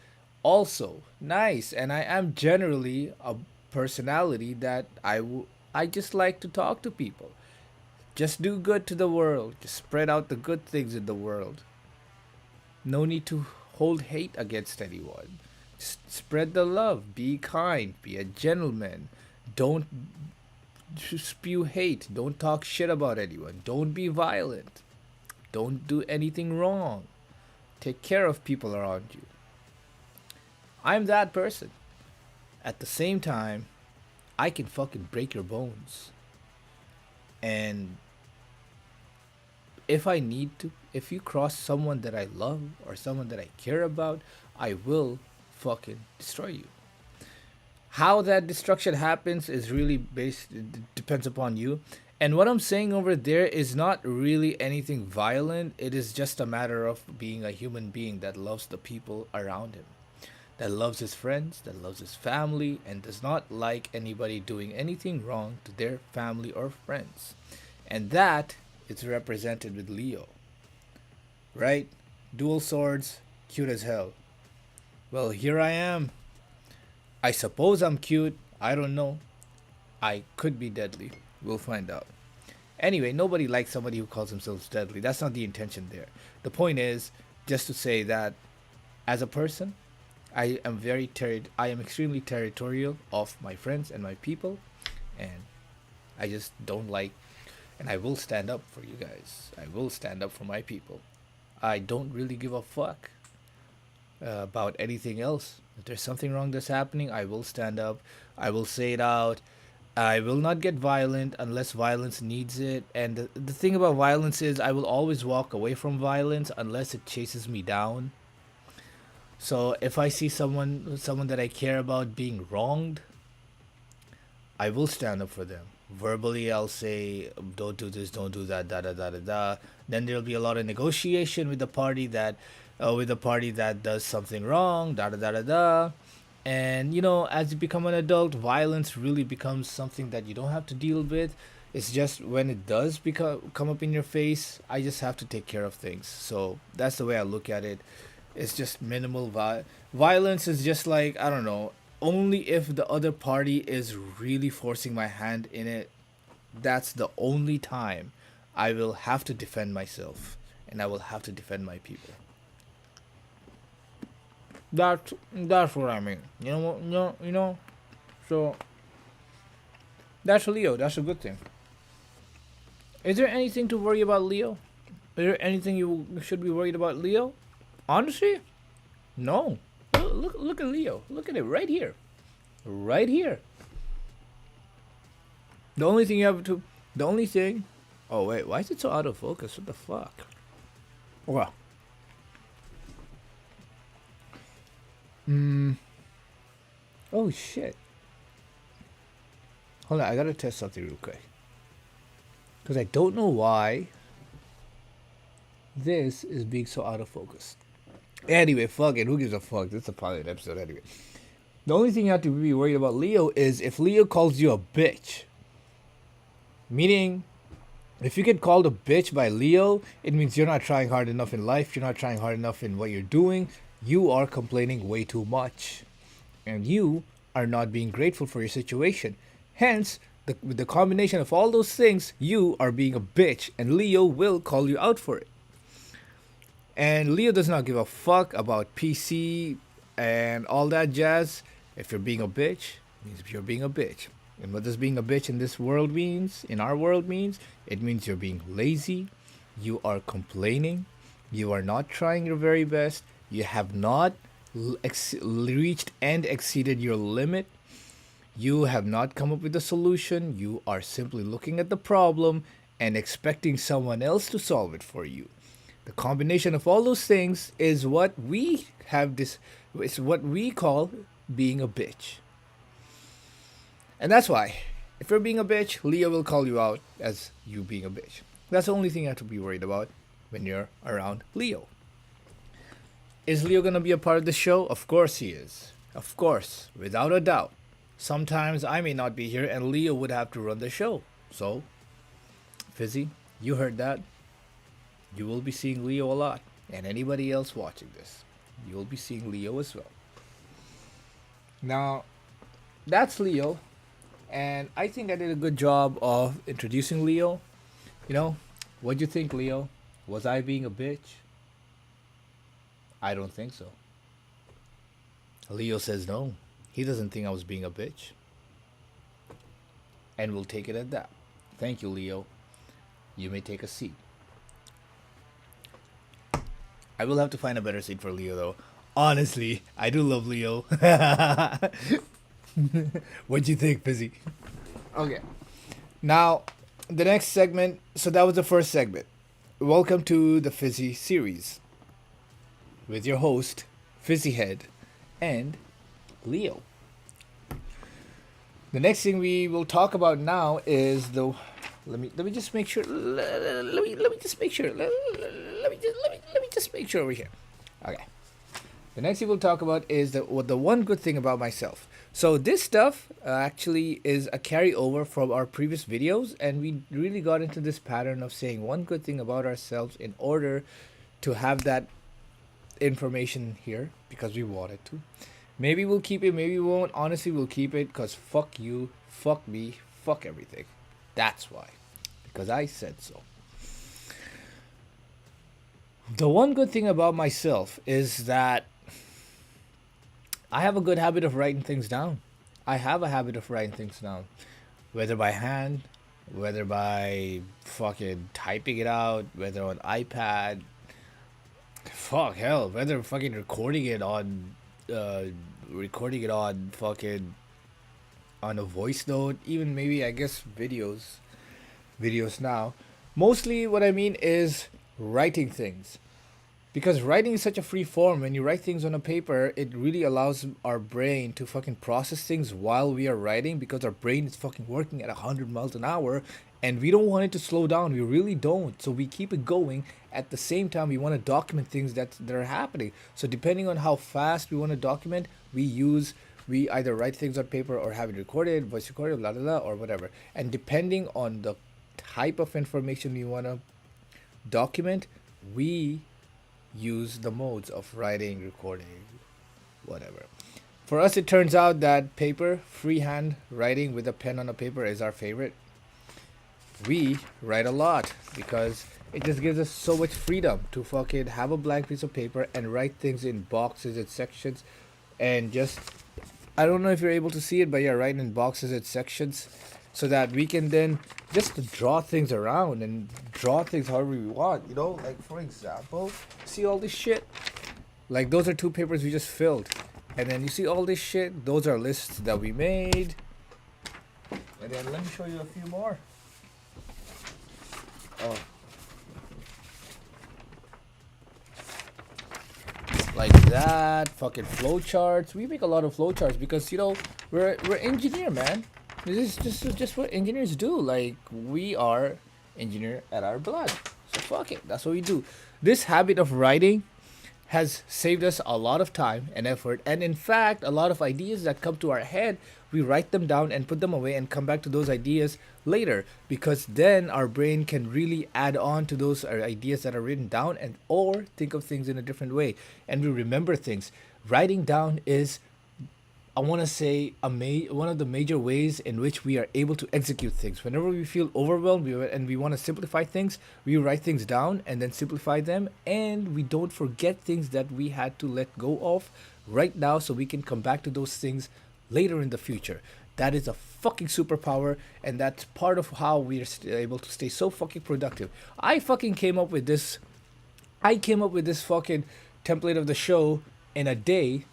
also nice. And I am generally a personality that I just like to talk to people. Just do good to the world. Just spread out the good things in the world. No need to hold hate against anyone. Just spread the love. Be kind. Be a gentleman. Don't spew hate. Don't talk shit about anyone. Don't be violent. Don't do anything wrong. Take care of people around you. I'm that person. At the same time, I can fucking break your bones. And if I need to, if you cross someone that I love or someone that I care about, I will fucking destroy you. How that destruction happens is really based, it depends upon you. And what I'm saying over there is not really anything violent. It is just a matter of being a human being that loves the people around him, that loves his friends, that loves his family, and does not like anybody doing anything wrong to their family or friends. And that is represented with Leo, right? Dual swords, cute as hell. Well, here I am. I suppose I'm cute. I don't know. I could be deadly. We'll find out. Anyway, nobody likes somebody who calls themselves deadly. That's not the intention there. The point is just to say that as a person, I am extremely territorial of my friends and my people, and I just don't like, and I will stand up for you guys. I will stand up for my people. I don't really give a fuck about anything else. If there's something wrong that's happening, I will stand up. I will say it out. I will not get violent unless violence needs it. And the thing about violence is I will always walk away from violence unless it chases me down. So if I see someone that I care about being wronged, I will stand up for them. Verbally, I'll say, don't do this, don't do that, da da da da da. Then there'll be a lot of negotiation with the party that does something wrong, da da da da da. And as you become an adult, violence really becomes something that you don't have to deal with. It's just when it does come up in your face, I just have to take care of things. So that's the way I look at it. It's just minimal violence is just like, I don't know, only if the other party is really forcing my hand in it. That's the only time I will have to defend myself and I will have to defend my people. That's what I mean. So that's Leo. That's a good thing. Is there anything to worry about, Leo? Is there anything you should be worried about, Leo? Honestly, no. Look at Leo. Look at it right here. Right here. The only thing you have to. The only thing. Oh, wait. Why is it so out of focus? What the fuck? Well. Oh, shit. Hold on. I gotta test something real quick. Because I don't know why this is being so out of focus. Anyway, fuck it. Who gives a fuck? This is a pilot episode anyway. The only thing you have to be worried about Leo is if Leo calls you a bitch. Meaning, if you get called a bitch by Leo, it means you're not trying hard enough in life. You're not trying hard enough in what you're doing. You are complaining way too much. And you are not being grateful for your situation. Hence, with the combination of all those things, you are being a bitch. And Leo will call you out for it. And Leo does not give a fuck about PC and all that jazz. If you're being a bitch, it means you're being a bitch. And what does being a bitch in this world means, in our world means, it means you're being lazy, you are complaining, you are not trying your very best, you have not reached and exceeded your limit, you have not come up with a solution, you are simply looking at the problem and expecting someone else to solve it for you. The combination of all those things is what we call being a bitch. And that's why, if you're being a bitch, Leo will call you out as you being a bitch. That's the only thing you have to be worried about when you're around Leo. Is Leo gonna be a part of the show? Of course he is. Of course, without a doubt. Sometimes I may not be here and Leo would have to run the show. So, Fizzy, you heard that. You will be seeing Leo a lot. And anybody else watching this, you will be seeing Leo as well. Now, that's Leo. And I think I did a good job of introducing Leo. You know, what'd you think, Leo? Was I being a bitch? I don't think so. Leo says no. He doesn't think I was being a bitch. And we'll take it at that. Thank you, Leo. You may take a seat. I will have to find a better seat for Leo, though. Honestly, I do love Leo. What'd you think, Fizzy? Okay. Now, the next segment. So that was the first segment. Welcome to the Fizzy series with your host, Fizzyhead, and Leo. The next thing we will talk about now is the. Let me just make sure. Let me just make sure. Let me just make sure over here. Okay. The next thing we'll talk about is the one good thing about myself. So this stuff actually is a carryover from our previous videos, and we really got into this pattern of saying one good thing about ourselves in order to have that information here because we wanted to. Maybe we'll keep it, maybe we won't. Honestly, we'll keep it because fuck you, fuck me, fuck everything. That's why. Because I said so. The one good thing about myself is that I have a good habit of writing things down. I have a habit of writing things down. Whether by hand, whether by fucking typing it out, whether on iPad, fuck hell, whether fucking uh recording it on fucking on a voice note, even maybe I guess videos now. Mostly what I mean is writing things. Because writing is such a free form. When you write things on a paper, it really allows our brain to fucking process things while we are writing because our brain is fucking working at 100 miles an hour and we don't want it to slow down. We really don't. So we keep it going. At the same time, we want to document things that are happening. So depending on how fast we want to document, we either write things on paper or have it recorded, voice recorded, blah, blah, blah, or whatever. And depending on the type of information we want to document, we use the modes of writing, recording, whatever. For us, it turns out that paper, freehand writing with a pen on a paper is our favorite. We write a lot because it just gives us so much freedom to fucking have a blank piece of paper and write things in boxes and sections and just, I don't know if you're able to see it, but yeah, write in boxes and sections so that we can then just draw things around and draw things however we want, you know? Like, for example, see all this shit? Like, those are two papers we just filled. And then you see all this shit? Those are lists that we made. And then let me show you a few more. Oh. Like that, fucking flowcharts. We make a lot of flowcharts because, you know, we're engineer, man. This is just what engineers do. Like, we are engineer at our blood. So fuck it. That's what we do. This habit of writing has saved us a lot of time and effort. And in fact, a lot of ideas that come to our head, we write them down and put them away and come back to those ideas later. Because then our brain can really add on to those ideas that are written down and or think of things in a different way. And we remember things. Writing down is, I want to say, one of the major ways in which we are able to execute things. Whenever we feel overwhelmed and we want to simplify things, we write things down and then simplify them. And we don't forget things that we had to let go of right now so we can come back to those things later in the future. That is a fucking superpower, and that's part of how we are able to stay so fucking productive. I came up with this fucking template of the show in a day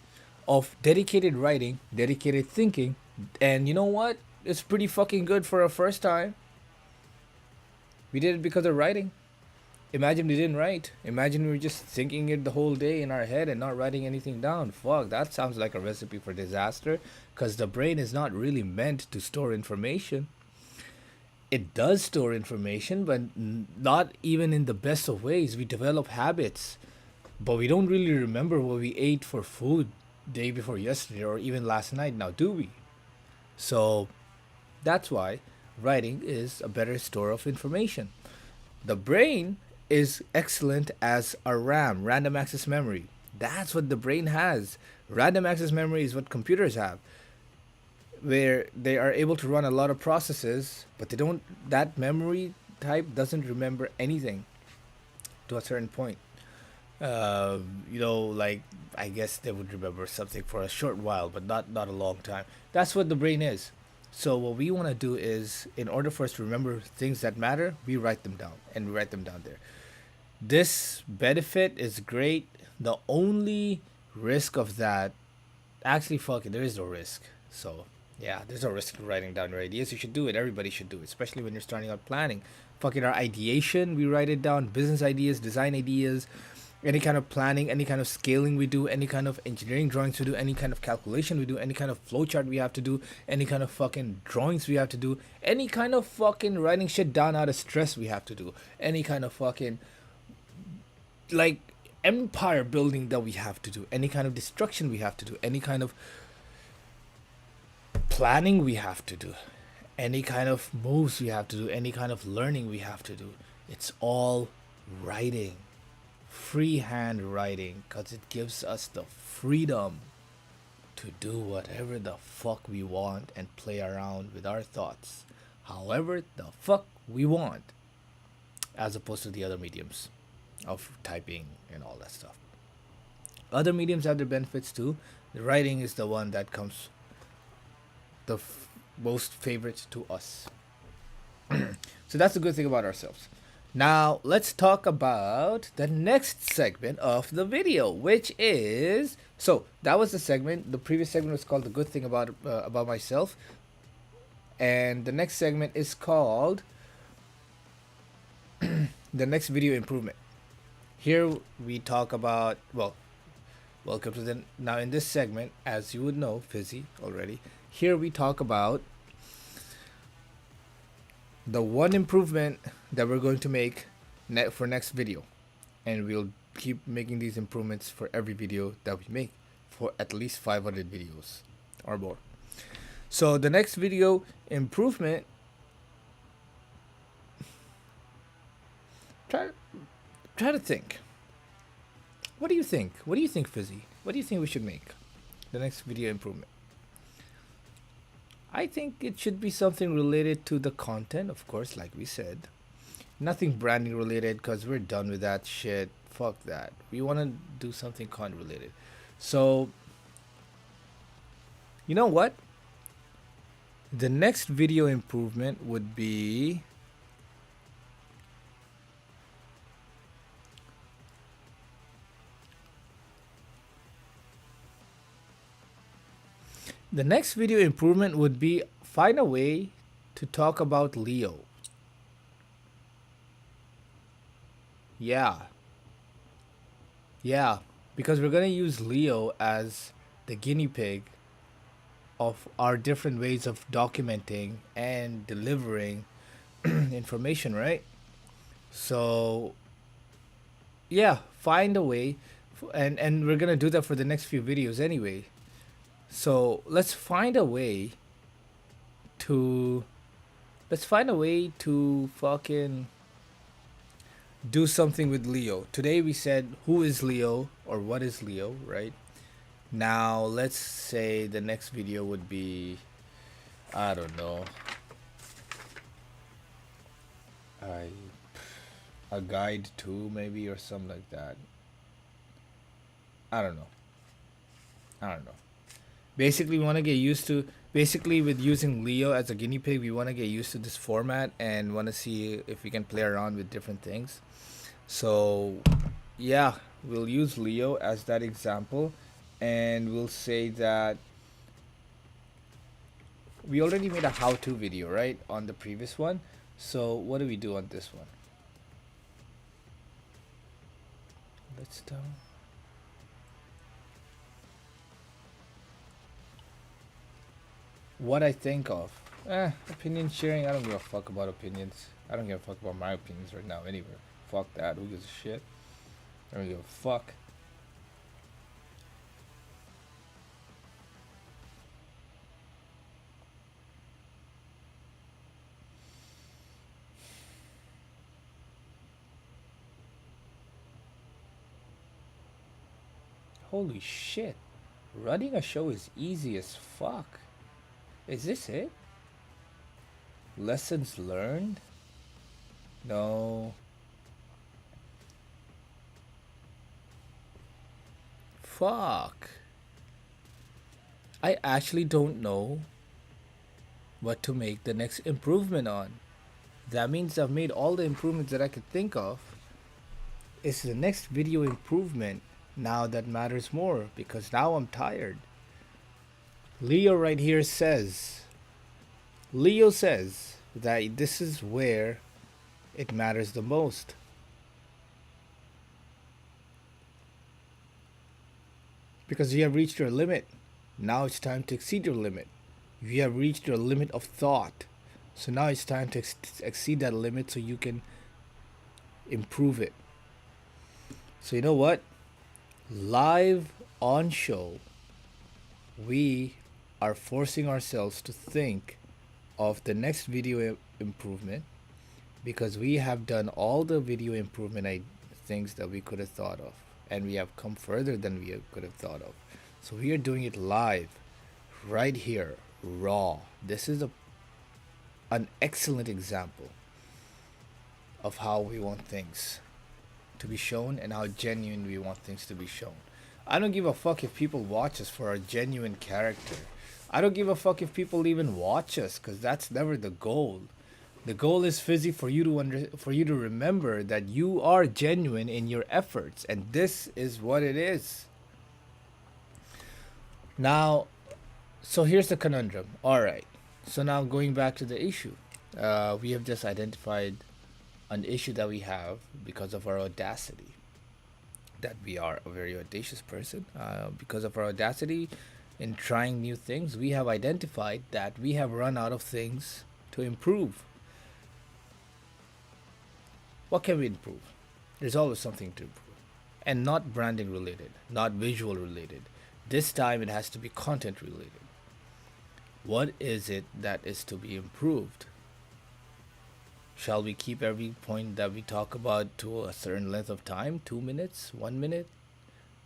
of dedicated writing, dedicated thinking, and you know what? It's pretty fucking good for a first time. We did it because of writing. Imagine we didn't write. Imagine we were just thinking it the whole day in our head and not writing anything down. Fuck, that sounds like a recipe for disaster, because the brain is not really meant to store information. It does store information, but not even in the best of ways. We develop habits, but we don't really remember what we ate for food day before yesterday or even last night now, do we? So that's why writing is a better store of information. The brain is excellent as a RAM, random access memory. That's what the brain has. Random access memory is what computers have. where they are able to run a lot of processes, but they don't. That memory type doesn't remember anything to a certain point. Like I guess they would remember something for a short while, but not a long time. That's what the brain is. So what we want to do is, in order for us to remember things that matter, we write them down and we write them down there. This benefit is great. The only risk of that, actually, fuck it, there is no risk. So yeah, there's no risk in writing down your ideas. You should do it. Everybody should do it, especially when you're starting out planning. Fucking our ideation, we write it down. Business ideas, design ideas, any kind of planning, any kind of scaling we do, any kind of engineering drawings we do, any kind of calculation we do, any kind of flowchart we have to do, any kind of fucking drawings we have to do, any kind of fucking writing shit down out of stress we have to do, any kind of fucking like empire building that we have to do, any kind of destruction we have to do, any kind of planning we have to do, any kind of moves we have to do, any kind of learning we have to do. It's all writing, freehand writing, because it gives us the freedom to do whatever the fuck we want and play around with our thoughts however the fuck we want, as opposed to the other mediums of typing and all that stuff. Other mediums have their benefits too. The writing is the one that comes the most favorite to us. So that's the good thing about ourselves. Now let's talk about the next segment of the video, which is, so that was the segment. The previous segment was called "The Good Thing About Myself," and the next segment is called "The Next Video Improvement." Here we talk about, well, welcome to the, now in this segment, as you would know, Fizzy already. Here we talk about the one improvement that we're going to make for next video, and we'll keep making these improvements for every video that we make for at least 500 videos or more. So the next video improvement, try to think. What do you think? What do you think, Fizzy? What do you think we should make the next video improvement? I think it should be something related to the content, of course, like we said. Nothing branding related, because we're done with that shit. Fuck that. We want to do something content related. So, you know what? The next video improvement would be find a way to talk about Leo. Yeah. Yeah. Because we're going to use Leo as the guinea pig of our different ways of documenting and delivering information, right? So, yeah, find a way. And we're going to do that for the next few videos anyway. So, let's find a way to fucking do something with Leo. Today we said who is Leo or what is Leo, right? Now let's say the next video would be, I don't know, a guide to maybe, or something like that. I don't know. Basically, we want to get used to, basically with using Leo as a guinea pig, we want to get used to this format and want to see if we can play around with different things. So yeah, we'll use Leo as that example, and we'll say that we already made a how-to video, right, on the previous one. So what do we do on this one? Let's do what I think of. Opinion sharing. I don't give a fuck about opinions. I don't give a fuck about my opinions right now anyway. Fuck that. Who gives a shit? I don't give a fuck. Holy shit. Running a show is easy as fuck. Is this it? Lessons learned? No. Fuck. I actually don't know what to make the next improvement on. That means I've made all the improvements that I could think of. It's the next video improvement now that matters more because now I'm tired. Leo right here says, Leo says that this is where it matters the most. Because you have reached your limit. Now it's time to exceed your limit. You have reached your limit of thought. So now it's time to exceed that limit so you can improve it. So you know what? Live on show, we are forcing ourselves to think of the next video improvement because we have done all the video improvement things that we could have thought of, and we have come further than we could have thought of. So we are doing it live, right here, raw. This is an excellent example of how we want things to be shown and how genuine we want things to be shown. I don't give a fuck if people watch us for our genuine character. I don't give a fuck if people even watch us, because that's never the goal. The goal is, Fizzy, for you to remember that you are genuine in your efforts, and this is what it is. Now, so here's the conundrum. All right. So now going back to the issue, we have just identified an issue that we have because of our audacity. That we are a very audacious person. Because of our audacity in trying new things, we have identified that we have run out of things to improve. What can we improve? There's always something to improve. And not branding related, not visual related. This time it has to be content related. What is it that is to be improved? Shall we keep every point that we talk about to a certain length of time? 2 minutes? 1 minute?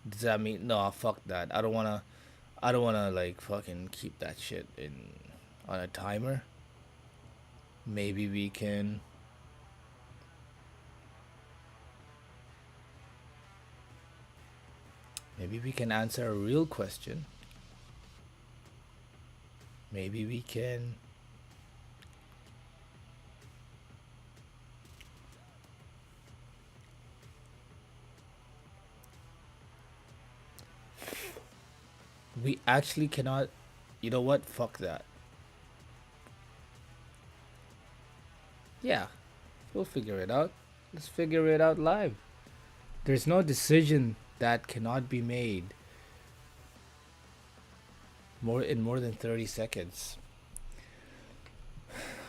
Does that mean no? Fuck that. I don't wanna like fucking keep that shit in on a timer. Maybe we can. Maybe we can answer a real question. Maybe we can. We actually cannot. You know what? Fuck that. Yeah, we'll figure it out. Let's figure it out live. There's no decision that cannot be made more than 30 seconds.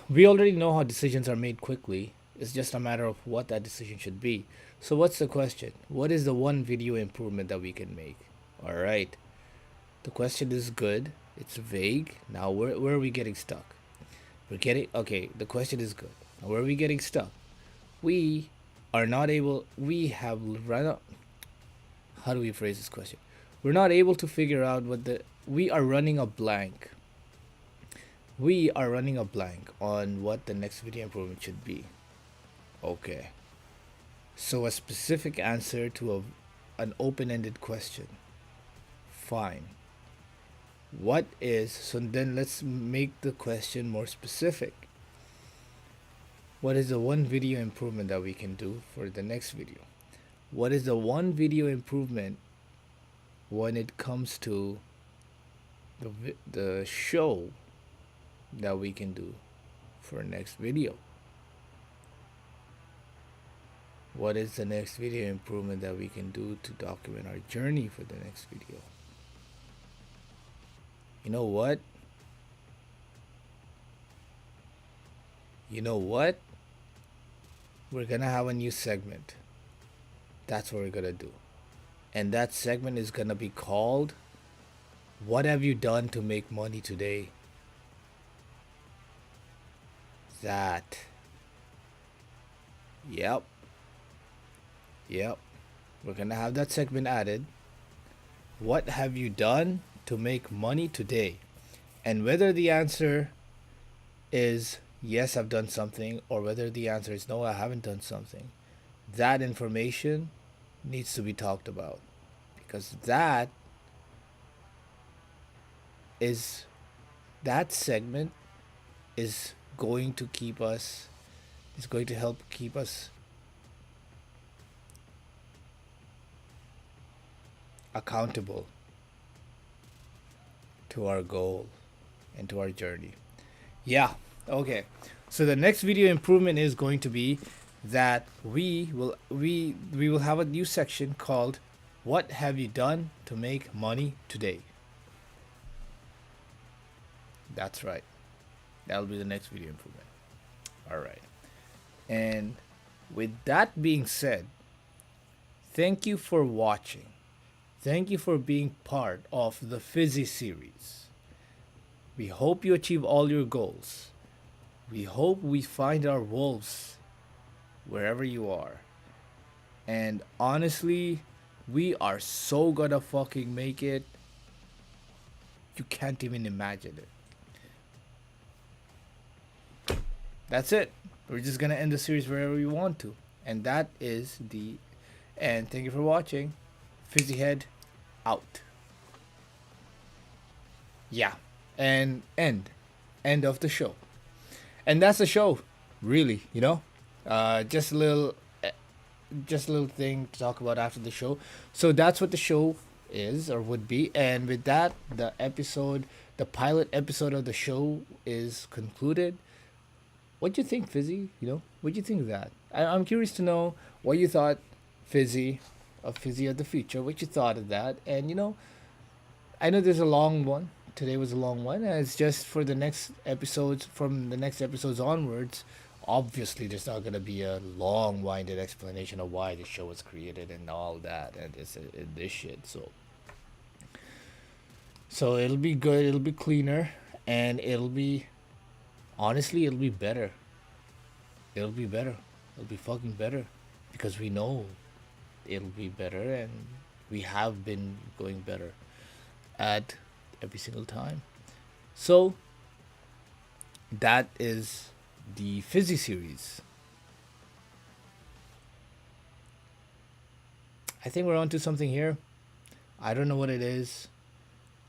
We already know how decisions are made quickly. It's just a matter of what that decision should be. So what's the question? What is the one video improvement that we can make? All right. The question is good. It's vague. Now where are we getting stuck? We're getting okay, the question is good. Now where are we getting stuck? We are not able we have run out. How do we phrase this question? We're not able to figure out we are running a blank. We are running a blank on what the next video improvement should be. Okay. So a specific answer to an open-ended question. Fine. What is, so then let's make the question more specific. What is the one video improvement that we can do for the next video? What is the one video improvement when it comes to the show that we can do for next video? What is the next video improvement that we can do to document our journey for the next video? You know what? You know what? We're gonna have a new segment. That's what we're gonna do. And that segment is gonna be called What Have You Done to Make Money Today? That. Yep. We're gonna have that segment added. What have you done to make money today? And whether the answer is yes, I've done something, or whether the answer is no, I haven't done something, that information needs to be talked about, because is that segment is going to keep us is going to help keep us accountable to our goal and to our journey. Yeah, okay. So the next video improvement is going to be that we will have a new section called "What have you done to make money today?" That's right. That'll be the next video improvement. All right. And with that being said, thank you for watching. Thank you for being part of the Fizzy series. We hope you achieve all your goals. We hope we find our wolves wherever you are. And honestly, we are so gonna fucking make it. You can't even imagine it. That's it. We're just gonna end the series wherever we want to. And that is the end. Thank you for watching. Fizzyhead out. Yeah. And end of the show. And that's the show, really, you know. Just a little thing to talk about after the show. So that's what the show is or would be. And with that, the pilot episode of the show is concluded. What do you think, Fizzy? You know, what do you think of that? I'm curious to know what you thought, Fizzy, of Fizzy of the future. What you thought of that, and you know, I know there's a long one. Today was a long one, and it's just for the next episodes. From the next episodes onwards, obviously there's not gonna be a long-winded explanation of why the show was created and all that, and this shit. So it'll be good. It'll be cleaner, and it'll be honestly, it'll be better. It'll be better. It'll be fucking better, because we know it'll be better, and we have been going better at every single time. So that is the Fizzy series. I think we're onto something here. I don't know what it is.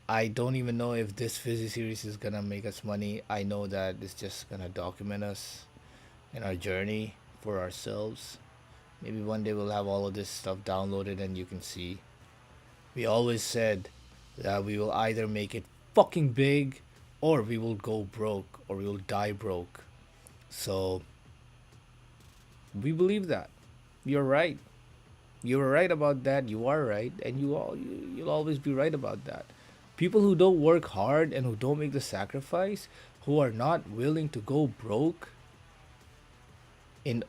I don't even know if this Fizzy series is gonna make us money. I know that it's just gonna document us in our journey for ourselves. Maybe one day we'll have all of this stuff downloaded and you can see. We always said that we will either make it fucking big, or we will go broke, or we will die broke. So we believe that. You're right. You're right about that. You are right, and you'll always be right about that. People who don't work hard and who don't make the sacrifice, who are not willing to go broke in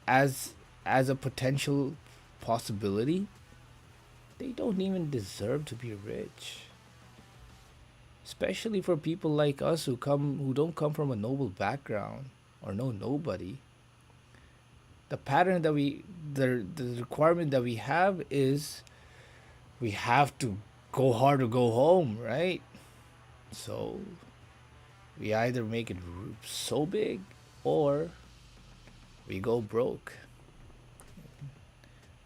as a potential possibility, they don't even deserve to be rich. Especially for people like us who don't come from a noble background or know nobody. The pattern that the requirement that we have is we have to go hard or go home, right? So we either make it so big or we go broke.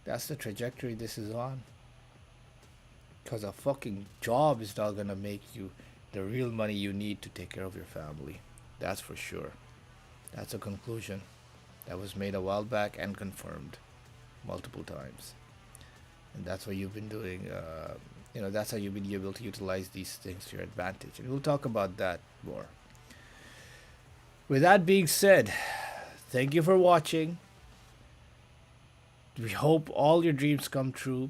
That's the trajectory this is on. Because a fucking job is not gonna make you the real money you need to take care of your family. That's for sure. That's a conclusion that was made a while back and confirmed multiple times. And that's what you've been doing. That's how you've been able to utilize these things to your advantage. And we'll talk about that more. With that being said, thank you for watching. We hope all your dreams come true.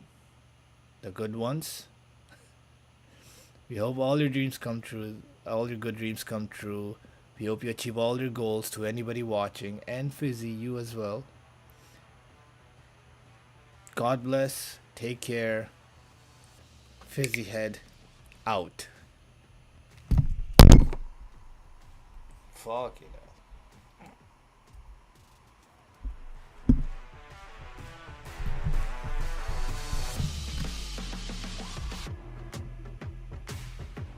The good ones. We hope all your dreams come true. All your good dreams come true. We hope you achieve all your goals, to anybody watching, and Fizzy, you as well. God bless. Take care. Fizzyhead out. Fuck it.